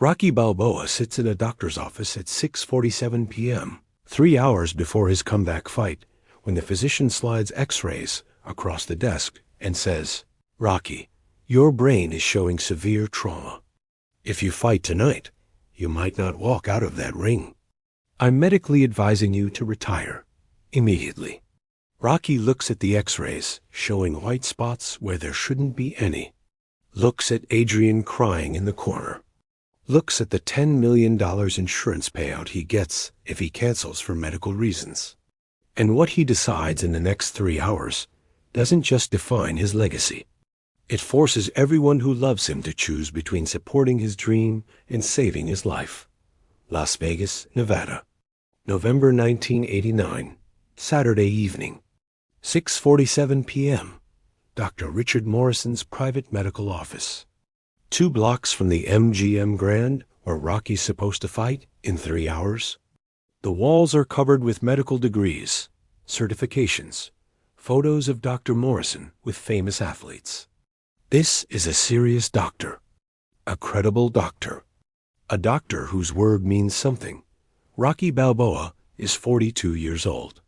Rocky Balboa sits in a doctor's office at 6:47 p.m., 3 hours before his comeback fight, when the physician slides X-rays across the desk and says, "Rocky, your brain is showing severe trauma. If you fight tonight, you might not walk out of that ring. I'm medically advising you to retire immediately." Rocky looks at the X-rays, showing white spots where there shouldn't be any. Looks at Adrian crying in the corner. Looks at the $10 million insurance payout he gets if he cancels for medical reasons. And what he decides in the next 3 hours doesn't just define his legacy. It forces everyone who loves him to choose between supporting his dream and saving his life. Las Vegas, Nevada, November 1989, Saturday evening, 6:47 p.m., Dr. Richard Morrison's private medical office. 2 blocks from the MGM Grand, where Rocky's supposed to fight in 3 hours. The walls are covered with medical degrees, certifications, photos of Dr. Morrison with famous athletes. This is a serious doctor, a credible doctor, a doctor whose word means something. Rocky Balboa is 42 years old,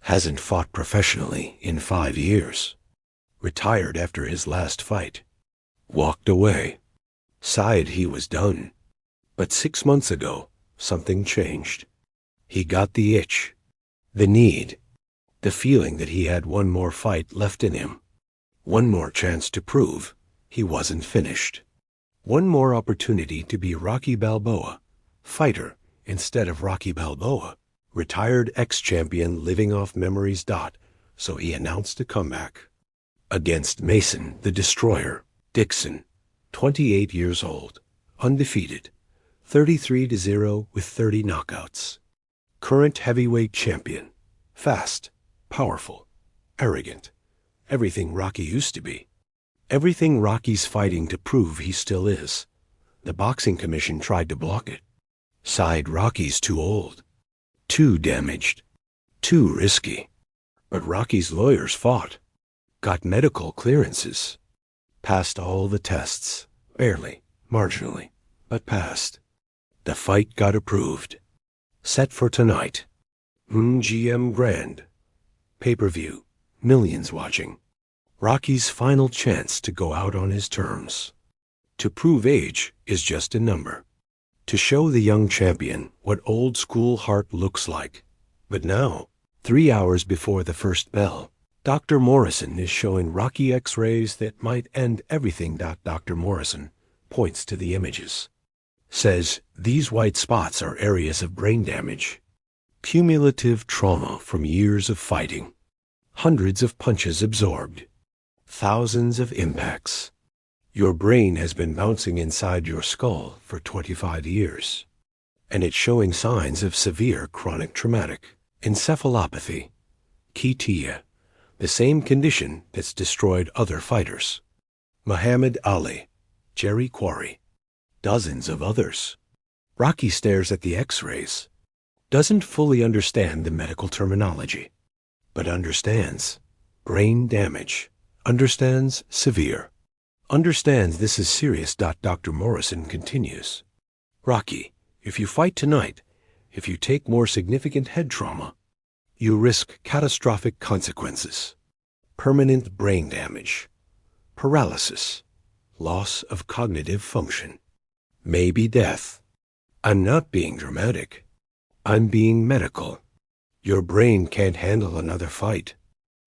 hasn't fought professionally in 5 years, retired after his last fight, walked away, sighed he was done. But 6 months ago, something changed. He got the itch, the need, the feeling that he had one more fight left in him, one more chance to prove he wasn't finished, one more opportunity to be Rocky Balboa, fighter instead of Rocky Balboa, retired ex-champion living off memories. So he announced a comeback against Mason the Destroyer Dixon, 28 years old, undefeated, 33-0 with 30 knockouts. Current heavyweight champion, fast, powerful, arrogant, everything Rocky used to be. Everything Rocky's fighting to prove he still is. The boxing commission tried to block it. Sighed Rocky's too old, too damaged, too risky. But Rocky's lawyers fought, got medical clearances, passed all the tests, barely, marginally, but passed. The fight got approved. Set for tonight. MGM Grand. Pay-per-view. Millions watching. Rocky's final chance to go out on his terms. To prove age is just a number. To show the young champion what old-school heart looks like. But now, 3 hours before the first bell, Dr. Morrison is showing Rocky X-rays that might end everything. Dr. Morrison points to the images. Says these white spots are areas of brain damage. Cumulative trauma from years of fighting. Hundreds of punches absorbed. Thousands of impacts. Your brain has been bouncing inside your skull for 25 years. And it's showing signs of severe chronic traumatic encephalopathy, CTE, the same condition that's destroyed other fighters. Muhammad Ali, Jerry Quarry, dozens of others. Rocky stares at the X-rays, doesn't fully understand the medical terminology, but understands brain damage, understands severe, understands this is serious. Dr. Morrison continues. Rocky, if you fight tonight, if you take more significant head trauma, you risk catastrophic consequences, permanent brain damage, paralysis, loss of cognitive function, maybe death. I'm not being dramatic. I'm being medical. Your brain can't handle another fight.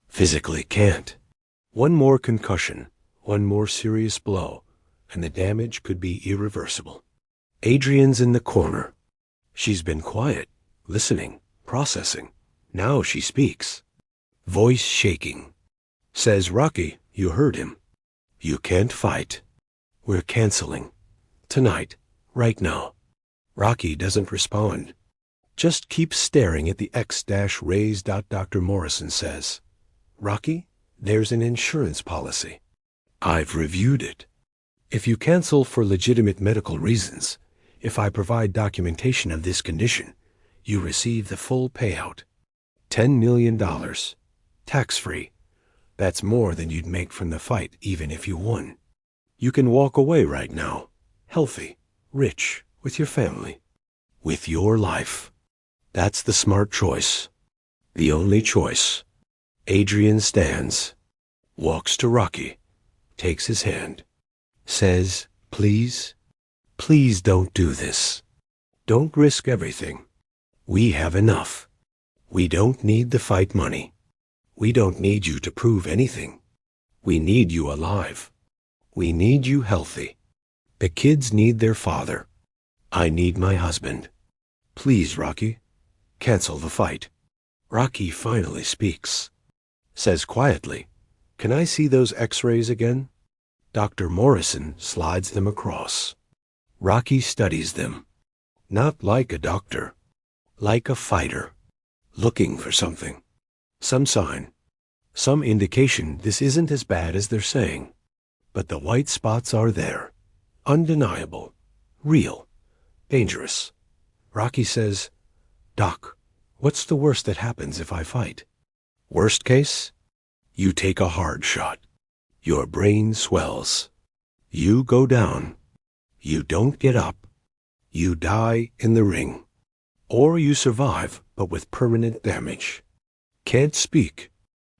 Physically can't. One more concussion, one more serious blow, and the damage could be irreversible. Adrian's in the corner. She's been quiet, listening, processing. Now she speaks. Voice shaking. Says, Rocky, you heard him. You can't fight. We're canceling. Tonight. Right now. Rocky doesn't respond. Just keeps staring at the X-rays. Dr. Morrison says, Rocky, there's an insurance policy. I've reviewed it. If you cancel for legitimate medical reasons, if I provide documentation of this condition, you receive the full payout. $10 million. Tax-free. That's more than you'd make from the fight even if you won. You can walk away right now, healthy, Rich with your family. With your life. That's the smart choice. The only choice. Adrian stands. Walks to Rocky. Takes his hand. Says, please, please don't do this. Don't risk everything. We have enough. We don't need the fight money. We don't need you to prove anything. We need you alive. We need you healthy. The kids need their father. I need my husband. Please, Rocky, cancel the fight. Rocky finally speaks. Says quietly, can I see those x-rays again? Dr. Morrison slides them across. Rocky studies them. Not like a doctor. Like a fighter. Looking for something. Some sign. Some indication this isn't as bad as they're saying. But the white spots are there. Undeniable. Real. Dangerous. Rocky says, Doc, what's the worst that happens if I fight? Worst case? You take a hard shot. Your brain swells. You go down. You don't get up. You die in the ring. Or you survive, but with permanent damage. Can't speak.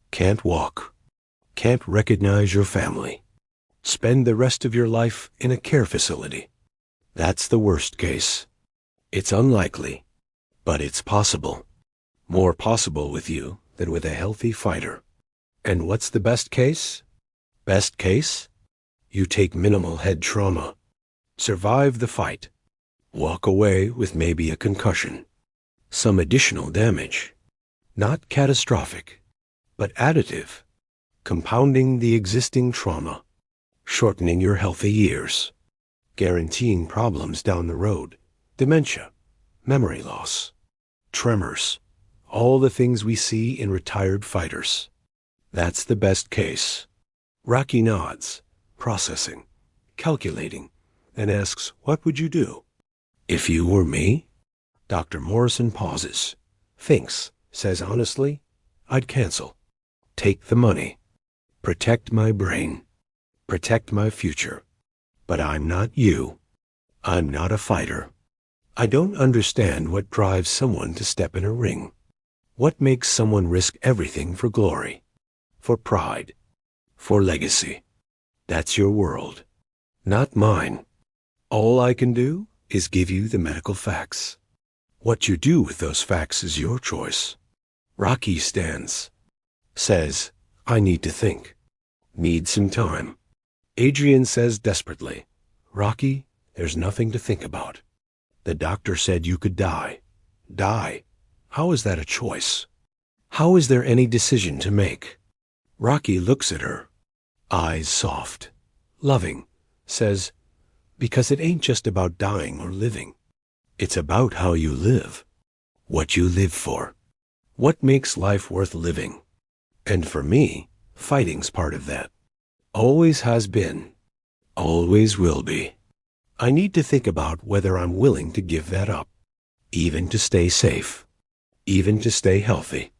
Can't walk. Can't recognize your family. Spend the rest of your life in a care facility. That's the worst case. It's unlikely, but it's possible. More possible with you than with a healthy fighter. And what's the best case? Best case? You take minimal head trauma. Survive the fight. Walk away with maybe a concussion. Some additional damage. Not catastrophic, but additive. Compounding the existing trauma. Shortening your healthy years. Guaranteeing problems down the road. Dementia. Memory loss. Tremors. All the things we see in retired fighters. That's the best case. Rocky nods, processing, calculating, and asks, what would you do? If you were me? Dr. Morrison pauses, thinks, says honestly, I'd cancel. Take the money. Protect my brain. Protect my future. But I'm not you. I'm not a fighter. I don't understand what drives someone to step in a ring. What makes someone risk everything for glory? For pride? For legacy? That's your world. Not mine. All I can do is give you the medical facts. What you do with those facts is your choice. Rocky stands. Says, I need to think. Need some time. Adrian says desperately, Rocky, there's nothing to think about. The doctor said you could die. Die. How is that a choice? How is there any decision to make? Rocky looks at her. Eyes soft. Loving. Says, because it ain't just about dying or living. It's about how you live. What you live for. What makes life worth living. And for me, fighting's part of that. Always has been. Always will be. I need to think about whether I'm willing to give that up. Even to stay safe. Even to stay healthy.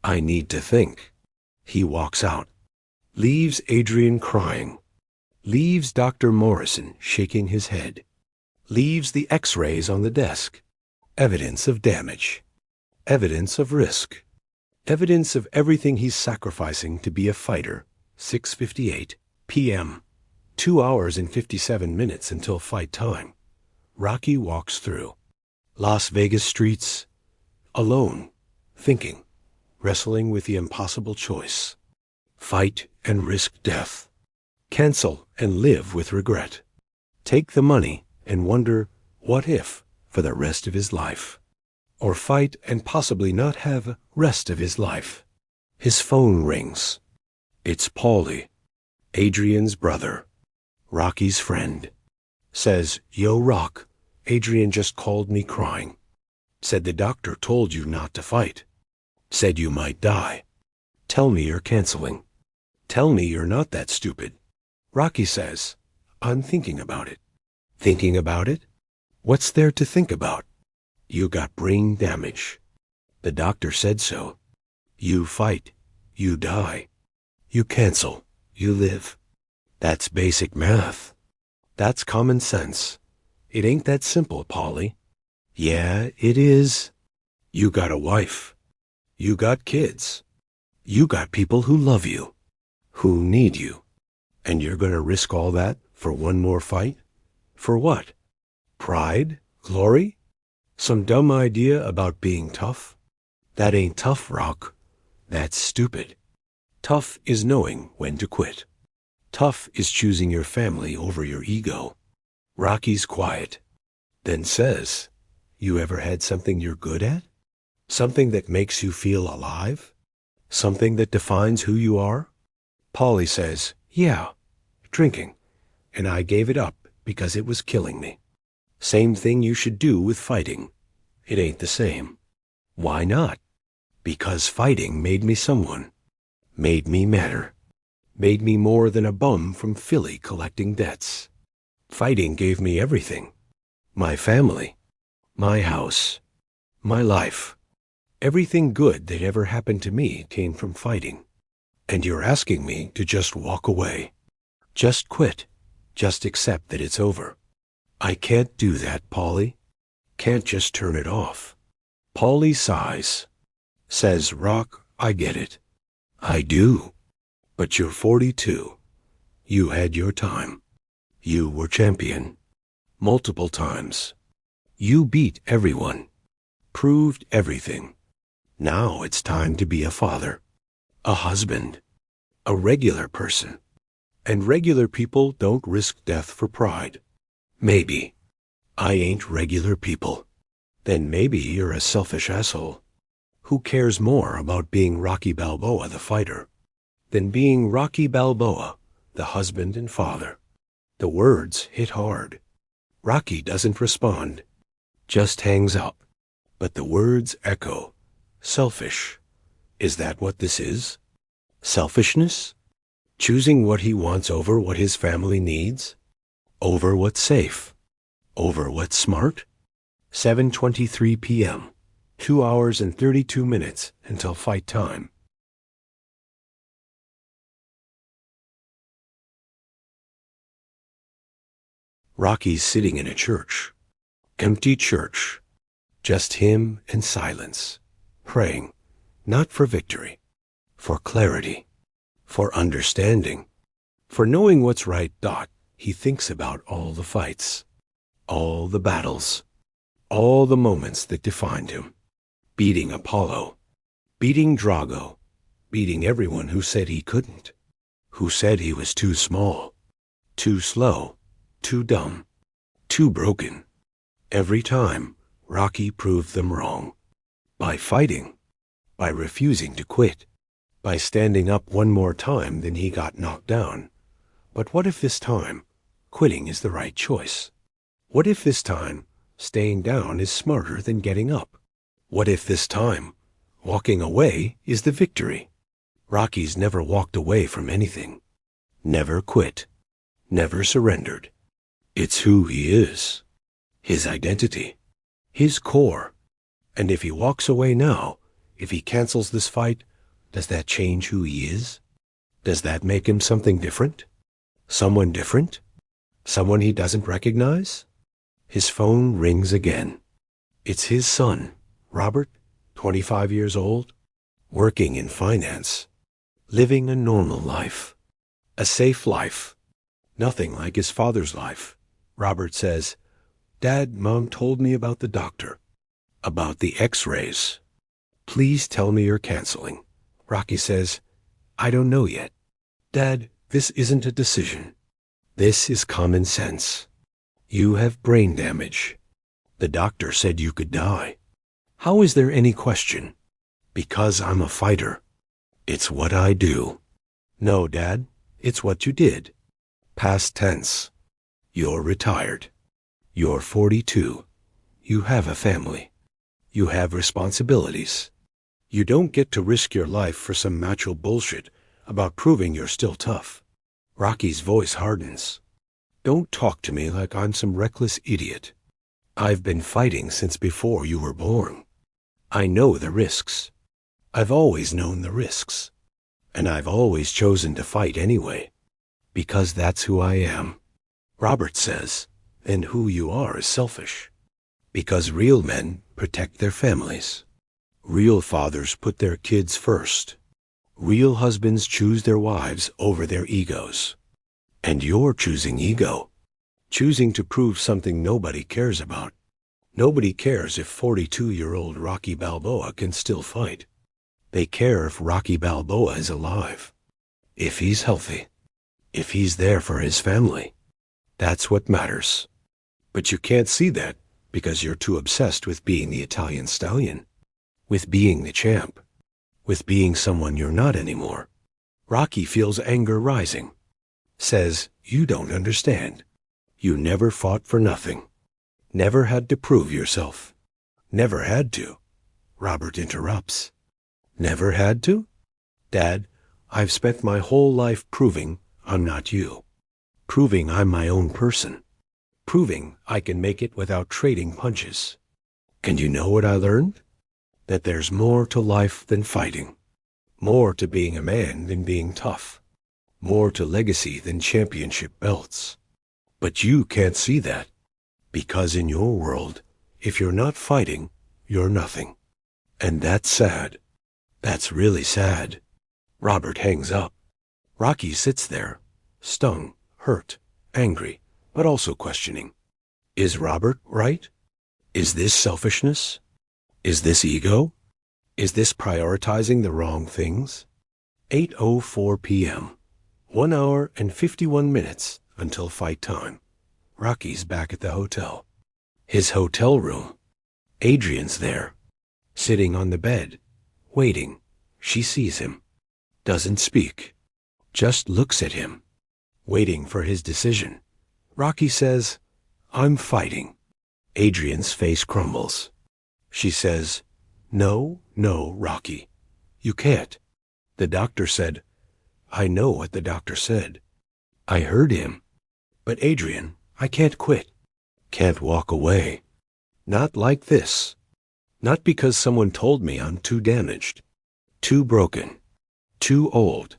I need to think. He walks out. Leaves Adrian crying. Leaves Dr. Morrison shaking his head. Leaves the x-rays on the desk. Evidence of damage. Evidence of risk. Evidence of everything he's sacrificing to be a fighter. 6:58 p.m. 2 hours and 57 minutes until fight time. Rocky walks through. Las Vegas streets. Alone. Thinking. Wrestling with the impossible choice. Fight and risk death. Cancel and live with regret. Take the money and wonder, what if, for the rest of his life? Or fight and possibly not have rest of his life. His phone rings. It's Paulie, Adrian's brother, Rocky's friend. Says, Yo, Rock, Adrian just called me crying. Said the doctor told you not to fight. Said you might die. Tell me you're canceling. Tell me you're not that stupid. Rocky says, I'm thinking about it. Thinking about it? What's there to think about? You got brain damage. The doctor said so. You fight. You die. You cancel. You live. That's basic math. That's common sense. It ain't that simple, Polly. Yeah, it is. You got a wife. You got kids. You got people who love you, who need you. And you're gonna risk all that for one more fight? For what? Pride? Glory? Some dumb idea about being tough? That ain't tough, Rock. That's stupid. Tough is knowing when to quit. Tough is choosing your family over your ego. Rocky's quiet, then says, "You ever had something you're good at? Something that makes you feel alive? Something that defines who you are?" Polly says, "Yeah, drinking, and I gave it up because it was killing me. Same thing you should do with fighting. It ain't the same." "Why not?" "Because fighting made me someone. Made me matter. Made me more than a bum from Philly collecting debts. Fighting gave me everything. My family. My house. My life. Everything good that ever happened to me came from fighting. And you're asking me to just walk away. Just quit. Just accept that it's over. I can't do that, Polly. Can't just turn it off." Polly sighs. Says, "Rock, I get it. I do. But you're 42. You had your time. You were champion. Multiple times. You beat everyone. Proved everything. Now it's time to be a father. A husband. A regular person. And regular people don't risk death for pride. Maybe. I ain't regular people. Then maybe you're a selfish asshole. Who cares more about being Rocky Balboa the fighter than being Rocky Balboa the husband and father?" The words hit hard. Rocky doesn't respond, just hangs up. But the words echo. Selfish. Is that what this is? Selfishness? Choosing what he wants over what his family needs? Over what's safe? Over what's smart? 7:23 p.m. 2 hours and 32 minutes until fight time. Rocky's sitting in a church. Empty church. Just him and silence. Praying. Not for victory. For clarity. For understanding. For knowing what's right. He thinks about all the fights. All the battles. All the moments that defined him. Beating Apollo. Beating Drago. Beating everyone who said he couldn't. Who said he was too small. Too slow. Too dumb. Too broken. Every time, Rocky proved them wrong. By fighting. By refusing to quit. By standing up one more time than he got knocked down. But what if this time, quitting is the right choice? What if this time, staying down is smarter than getting up? What if this time, walking away is the victory? Rocky's never walked away from anything. Never quit. Never surrendered. It's who he is. His identity. His core. And if he walks away now, if he cancels this fight, does that change who he is? Does that make him something different? Someone different? Someone he doesn't recognize? His phone rings again. It's his son, Robert, 25 years old, working in finance, living a normal life, a safe life, nothing like his father's life. Robert says, "Dad, Mom told me about the doctor, about the x-rays. Please tell me you're canceling." Rocky says, "I don't know yet. Dad, this isn't a decision. This is common sense. You have brain damage. The doctor said you could die. How is there any question? Because I'm a fighter. It's what I do." "No, Dad, it's what you did." Past tense. You're retired. You're 42. You have a family. You have responsibilities. You don't get to risk your life for some macho bullshit about proving you're still tough. Rocky's voice hardens. "Don't talk to me like I'm some reckless idiot. I've been fighting since before you were born. I know the risks. I've always known the risks. And I've always chosen to fight anyway. Because that's who I am." Robert says, and who you are is selfish. Because real men protect their families. Real fathers put their kids first. Real husbands choose their wives over their egos. And you're choosing ego. Choosing to prove something nobody cares about. Nobody cares if 42-year-old Rocky Balboa can still fight. They care if Rocky Balboa is alive. If he's healthy. If he's there for his family. That's what matters. But you can't see that because you're too obsessed with being the Italian stallion. With being the champ. With being someone you're not anymore. Rocky feels anger rising. Says, you don't understand. You never fought for nothing. Never had to prove yourself. Never had to. Robert interrupts. Never had to? Dad, I've spent my whole life proving I'm not you. Proving I'm my own person. Proving I can make it without trading punches. And you know what I learned? That there's more to life than fighting. More to being a man than being tough. More to legacy than championship belts. But you can't see that. Because in your world, if you're not fighting, you're nothing. And that's sad. That's really sad. Robert hangs up. Rocky sits there, stung, hurt, angry, but also questioning. Is Robert right? Is this selfishness? Is this ego? Is this prioritizing the wrong things? 8:04 p.m. 1 hour and 51 minutes until fight time. Rocky's back at the hotel. His hotel room. Adrian's there, sitting on the bed, waiting. She sees him. Doesn't speak. Just looks at him, waiting for his decision. Rocky says, I'm fighting. Adrian's face crumbles. She says, No, Rocky. You can't. The doctor said, I know what the doctor said. I heard him. But Adrian, I can't quit. Can't walk away. Not like this. Not because someone told me I'm too damaged, too broken, too old.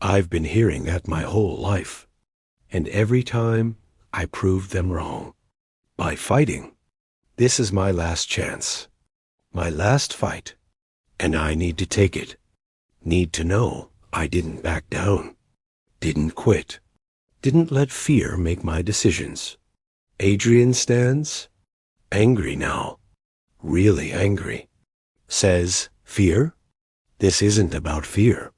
I've been hearing that my whole life. And every time I proved them wrong. By fighting. This is my last chance. My last fight. And I need to take it. Need to know I didn't back down. Didn't quit. Didn't let fear make my decisions. Adrian stands, angry now. Really angry. Says, fear? This isn't about fear.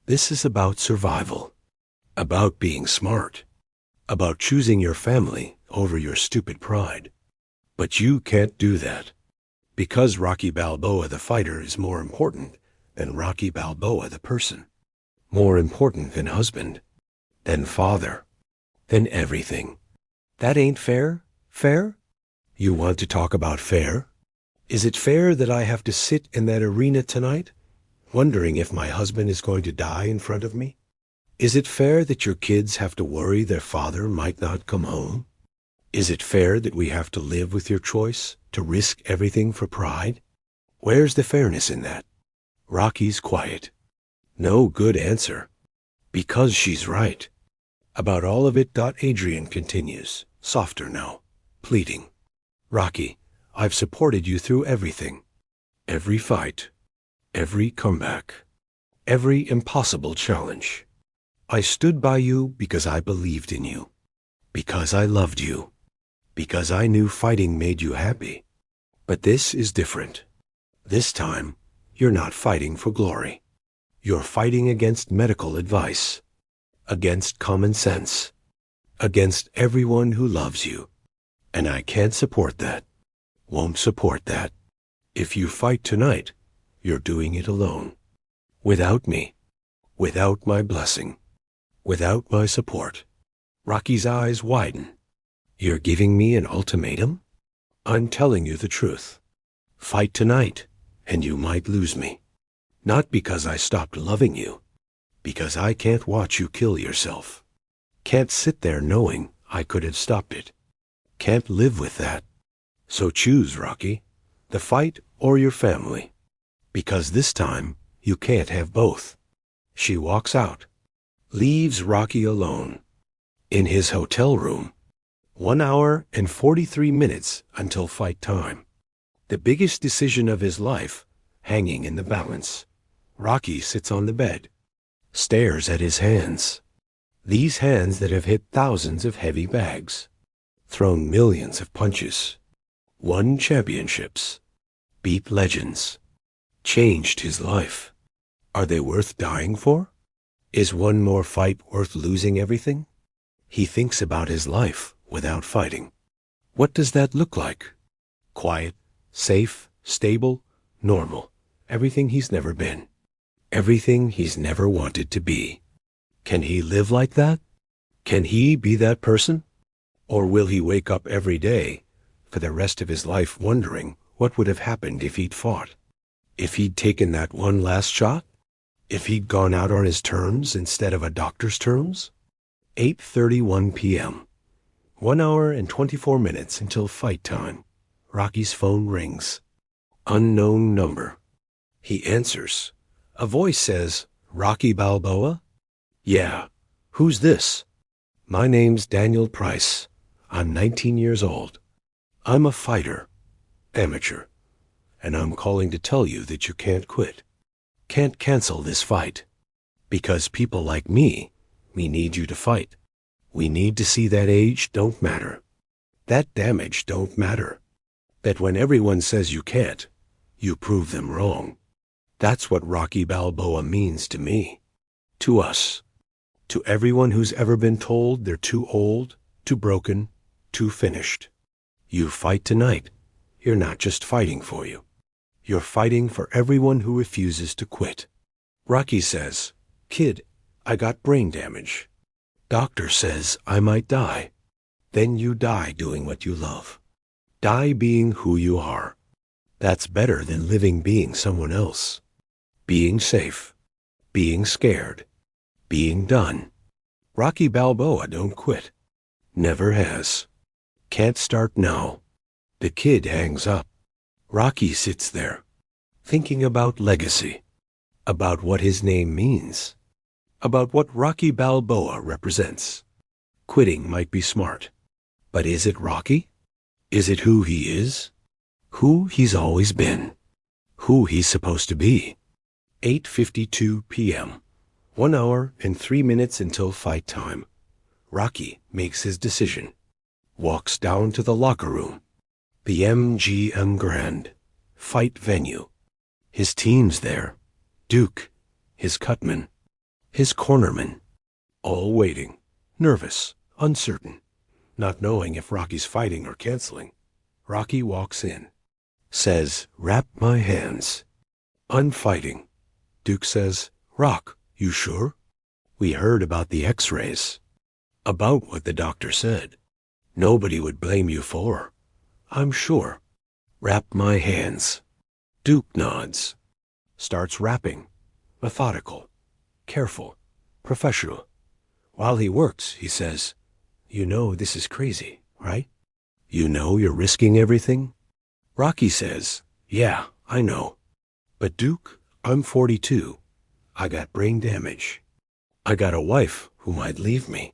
This is about survival. About being smart. About choosing your family over your stupid pride. But you can't do that. Because Rocky Balboa the fighter is more important than Rocky Balboa the person. More important than husband. Than father. Than everything. That ain't fair? Fair? You want to talk about fair? Is it fair that I have to sit in that arena tonight, wondering if my husband is going to die in front of me? Is it fair that your kids have to worry their father might not come home? Is it fair that we have to live with your choice, to risk everything for pride? Where's the fairness in that? Rocky's quiet. No good answer. Because she's right. About all of it. Adrian continues, softer now, pleading. Rocky, I've supported you through everything. Every fight. Every comeback. Every impossible challenge. I stood by you because I believed in you. Because I loved you. Because I knew fighting made you happy. But this is different. This time, you're not fighting for glory. You're fighting against medical advice. Against common sense. Against everyone who loves you. And I can't support that. Won't support that. If you fight tonight, you're doing it alone. Without me. Without my blessing. Without my support. Rocky's eyes widen. You're giving me an ultimatum? I'm telling you the truth. Fight tonight, and you might lose me. Not because I stopped loving you. Because I can't watch you kill yourself. Can't sit there knowing I could have stopped it. Can't live with that. So choose, Rocky, the fight or your family. Because this time, you can't have both. She walks out. Leaves Rocky alone. In his hotel room. 1 hour and 43 minutes until fight time. The biggest decision of his life hanging in the balance. Rocky sits on the bed, stares at his hands. These hands that have hit thousands of heavy bags, thrown millions of punches, won championships, beat legends, changed his life. Are they worth dying for? Is one more fight worth losing everything? He thinks about his life without fighting. What does that look like? Quiet, safe, stable, normal. Everything he's never been. Everything he's never wanted to be. Can he live like that? Can he be that person? Or will he wake up every day for the rest of his life wondering what would have happened if he'd fought? If he'd taken that one last shot? If he'd gone out on his terms instead of a doctor's terms? 8:31 p.m. 1 hour and 24 minutes until fight time. Rocky's phone rings. Unknown number. He answers. A voice says, "Rocky Balboa?" "Yeah. Who's this?" "My name's Daniel Price. I'm 19 years old. I'm a fighter, amateur, and I'm calling to tell you that you can't quit. Can't cancel this fight. Because people like me, we need you to fight. We need to see that age don't matter. That damage don't matter. That when everyone says you can't, you prove them wrong. That's what Rocky Balboa means to me. To us. To everyone who's ever been told they're too old, too broken, too finished. You fight tonight. You're not just fighting for you. You're fighting for everyone who refuses to quit." Rocky says, "Kid, I got brain damage. Doctor says I might die. Then you die doing what you love. Die being who you are. That's better than living being someone else. Being safe. Being scared. Being done. Rocky Balboa don't quit. Never has. Can't start now." The kid hangs up. Rocky sits there, thinking about legacy, about what his name means, about what Rocky Balboa represents. Quitting might be smart, but is it Rocky? Is it who he is? Who he's always been? Who he's supposed to be? 8:52 p.m. 1 hour and 3 minutes until fight time. Rocky makes his decision. Walks down to the locker room. The MGM Grand. Fight venue. His team's there. Duke. His cutman. His cornerman. All waiting. Nervous. Uncertain. Not knowing if Rocky's fighting or canceling. Rocky walks in. Says, "Wrap my hands." "I'm fighting." Duke says, "Rock, you sure? We heard about the x-rays." "About what the doctor said. Nobody would blame you for. I'm sure." "Wrap my hands." Duke nods. Starts wrapping. Methodical. Careful. Professional. While he works, he says, "You know this is crazy, right? You know you're risking everything?" Rocky says, "Yeah, I know. But Duke, I'm 42. I got brain damage. I got a wife who might leave me.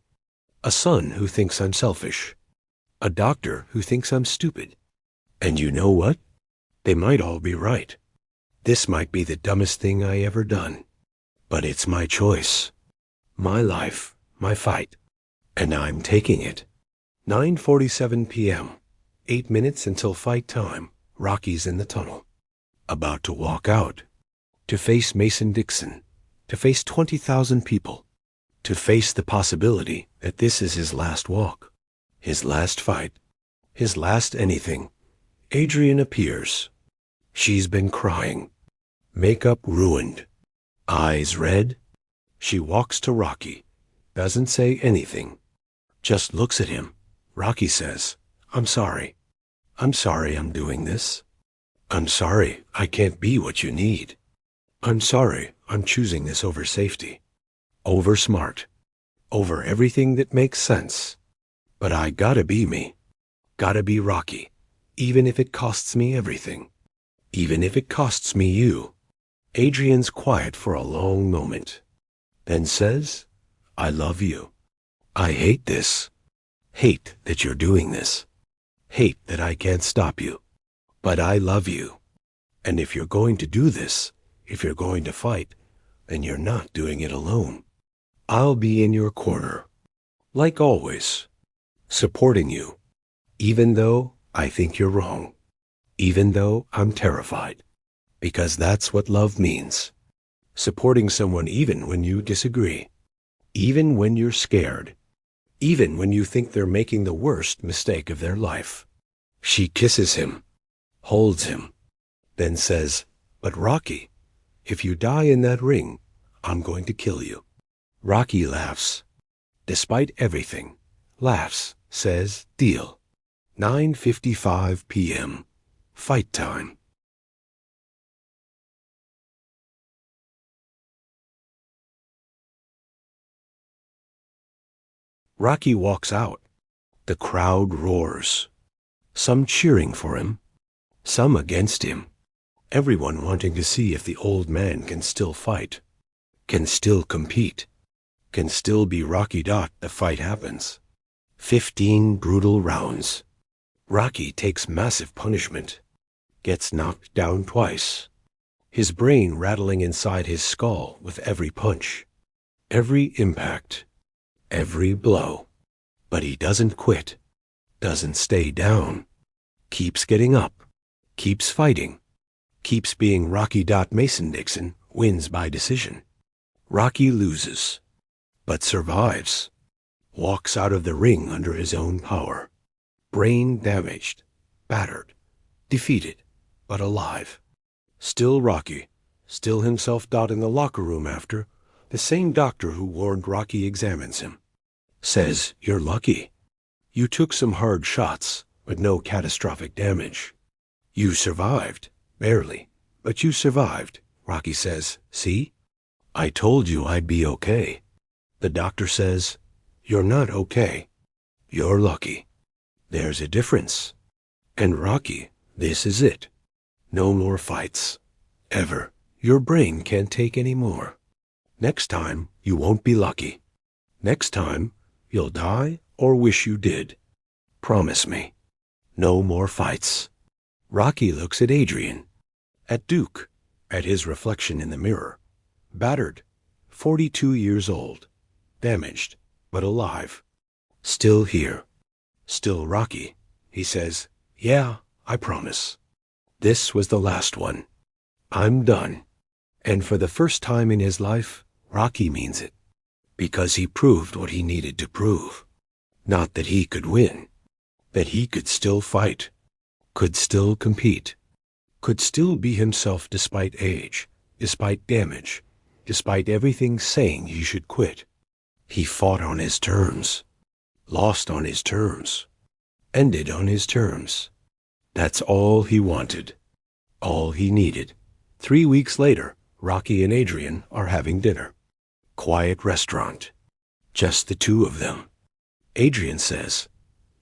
A son who thinks I'm selfish. A doctor who thinks I'm stupid. And you know what? They might all be right. This might be the dumbest thing I ever done. But it's my choice. My life, my fight. And I'm taking it." 9:47 p.m. 8 minutes until fight time. Rocky's in the tunnel. About to walk out. To face Mason Dixon. To face 20,000 people. To face the possibility that this is his last walk. His last fight. His last anything. Adrian appears. She's been crying. Makeup ruined. Eyes red. She walks to Rocky. Doesn't say anything. Just looks at him. Rocky says, "I'm sorry. I'm sorry I'm doing this. I'm sorry I can't be what you need. I'm sorry I'm choosing this over safety. Over smart. Over everything that makes sense. But I gotta be me. Gotta be Rocky. Even if it costs me everything. Even if it costs me you." Adrian's quiet for a long moment. Then says, "I love you. I hate this. Hate that you're doing this. Hate that I can't stop you. But I love you. And if you're going to do this, if you're going to fight, then you're not doing it alone. I'll be in your corner, like always, supporting you, even though I think you're wrong, even though I'm terrified, because that's what love means. Supporting someone even when you disagree, even when you're scared, even when you think they're making the worst mistake of their life. She kisses him, holds him, then says, "But Rocky, if you die in that ring, I'm going to kill you." Rocky laughs. Despite everything, laughs, says, "Deal." 9:55 p.m. Fight time. Rocky walks out. The crowd roars. Some cheering for him, some against him. Everyone wanting to see if the old man can still fight, can still compete, can still be Rocky. The fight happens. 15 brutal rounds. Rocky takes massive punishment, gets knocked down twice, his brain rattling inside his skull with every punch, every impact, every blow. But he doesn't quit, doesn't stay down, keeps getting up, keeps fighting, keeps being Rocky. Mason-Dixon wins by decision. Rocky loses, but survives, walks out of the ring under his own power, brain damaged, battered, defeated, but alive. Still Rocky, still himself. In the locker room after, the same doctor who warned Rocky examines him. Says, "You're lucky. You took some hard shots, but no catastrophic damage. You survived, barely, but you survived." Rocky says, "See? I told you I'd be okay." The doctor says, "You're not okay. You're lucky. There's a difference." And Rocky, this is it. No more fights. Ever. Your brain can't take any more. Next time, you won't be lucky. Next time, you'll die or wish you did. Promise me. No more fights. Rocky looks at Adrian, at Duke, at his reflection in the mirror. Battered, 42 years old, damaged, but alive. Still here. Still Rocky. He says, "Yeah, I promise. This was the last one. I'm done." And for the first time in his life, Rocky means it. Because he proved what he needed to prove. Not that he could win. That he could still fight. Could still compete. Could still be himself despite age, despite damage, despite everything saying he should quit. He fought on his terms. Lost on his terms. Ended on his terms. That's all he wanted. All he needed. 3 weeks later, Rocky and Adrian are having dinner. Quiet restaurant. Just the two of them. Adrian says,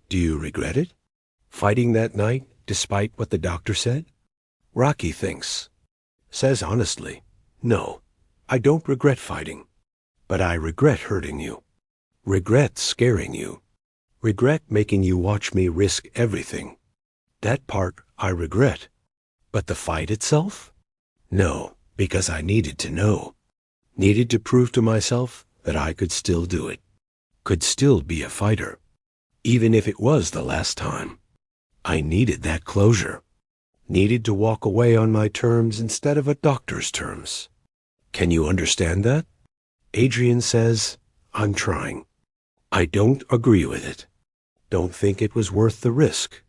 "Do you regret it? Fighting that night, despite what the doctor said?" Rocky thinks. Says honestly, "No, I don't regret fighting. But I regret hurting you. Regret scaring you. Regret making you watch me risk everything. That part I regret. But the fight itself? No, because I needed to know. Needed to prove to myself that I could still do it. Could still be a fighter. Even if it was the last time. I needed that closure. Needed to walk away on my terms instead of a doctor's terms. Can you understand that?" Adrian says, "I'm trying. I don't agree with it. Don't think it was worth the risk.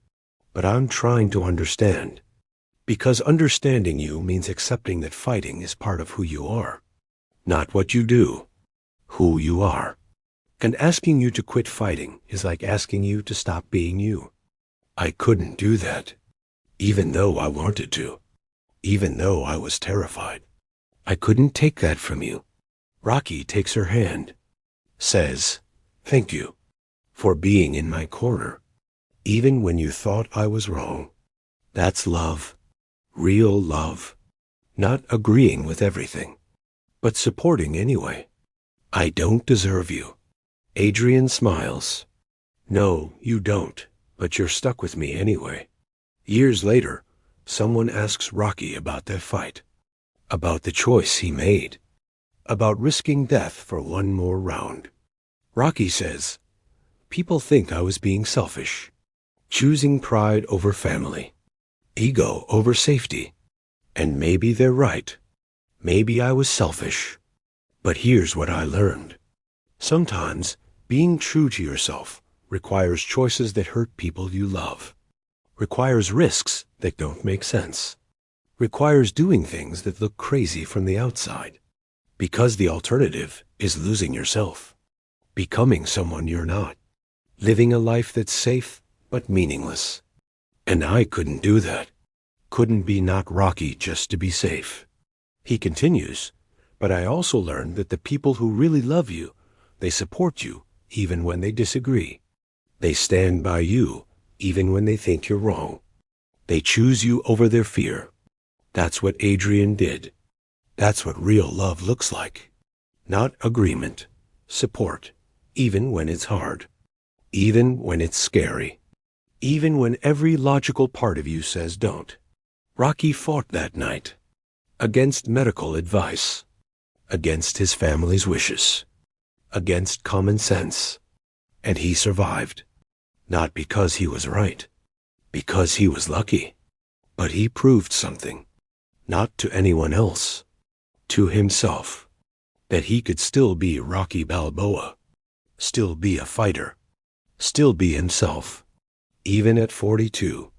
But I'm trying to understand. Because understanding you means accepting that fighting is part of who you are. Not what you do. Who you are. And asking you to quit fighting is like asking you to stop being you. I couldn't do that. Even though I wanted to. Even though I was terrified. I couldn't take that from you." Rocky takes her hand. Says, "Thank you. For being in my corner. Even when you thought I was wrong. That's love. Real love. Not agreeing with everything. But supporting anyway. I don't deserve you." Adrian smiles. No, you don't, but you're stuck with me anyway. Years later, someone asks Rocky about that fight, about the choice he made, about risking death for one more round. Rocky says, "People think I was being selfish, choosing pride over family, ego over safety. And maybe they're right. Maybe I was selfish. But here's what I learned. Sometimes being true to yourself requires choices that hurt people you love, requires risks that don't make sense, requires doing things that look crazy from the outside, because the alternative is losing yourself, becoming someone you're not, living a life that's safe but meaningless. And I couldn't do that. Couldn't be not Rocky just to be safe." He continues, "But I also learned that the people who really love you, they support you even when they disagree. They stand by you even when they think you're wrong. They choose you over their fear. That's what Adrian did. That's what real love looks like. Not agreement, support, even when it's hard, even when it's scary, even when every logical part of you says don't." Rocky fought that night, against medical advice, against his family's wishes, against common sense, and he survived. Not because he was right, because he was lucky, but he proved something, not to anyone else, to himself, that he could still be Rocky Balboa, still be a fighter, still be himself, even at 42,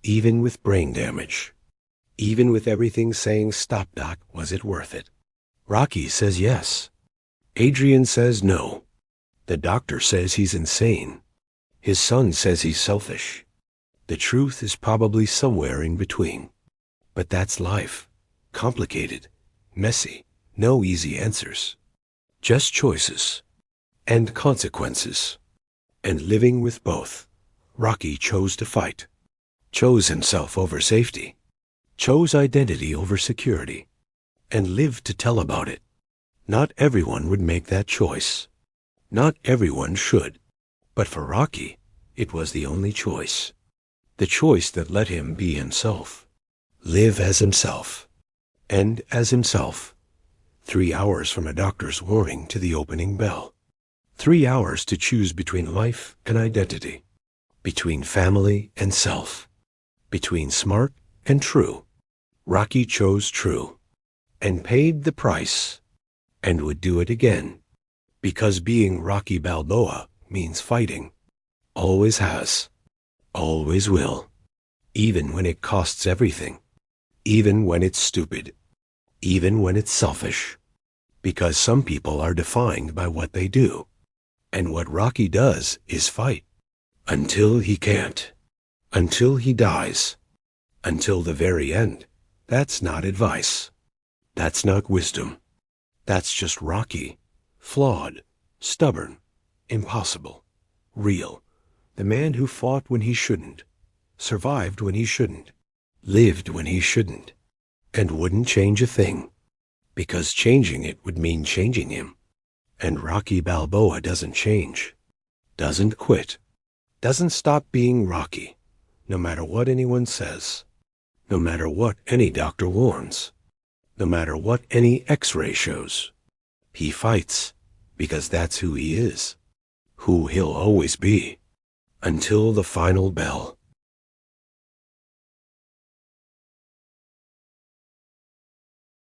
even with brain damage. Even with everything saying, "Stop, Doc, was it worth it?" Rocky says yes. Adrian says no. The doctor says he's insane. His son says he's selfish. The truth is probably somewhere in between. But that's life. Complicated, messy, no easy answers. Just choices and consequences. And living with both, Rocky chose to fight, chose himself over safety, chose identity over security, and lived to tell about it. Not everyone would make that choice. Not everyone should. But for Rocky, it was the only choice. The choice that let him be himself. Live as himself. End as himself. 3 hours from a doctor's warning to the opening bell. 3 hours to choose between life and identity. Between family and self. Between smart and true. Rocky chose true, and paid the price, and would do it again, because being Rocky Balboa means fighting. Always has, always will, even when it costs everything, even when it's stupid, even when it's selfish, because some people are defined by what they do, and what Rocky does is fight, until he can't, until he dies, until the very end. That's not advice. That's not wisdom. That's just Rocky. Flawed, stubborn, impossible, real. The man who fought when he shouldn't, survived when he shouldn't, lived when he shouldn't, and wouldn't change a thing, because changing it would mean changing him. And Rocky Balboa doesn't change, doesn't quit, doesn't stop being Rocky, no matter what anyone says. No matter what any doctor warns, no matter what any X-ray shows, he fights because that's who he is, who he'll always be, until the final bell.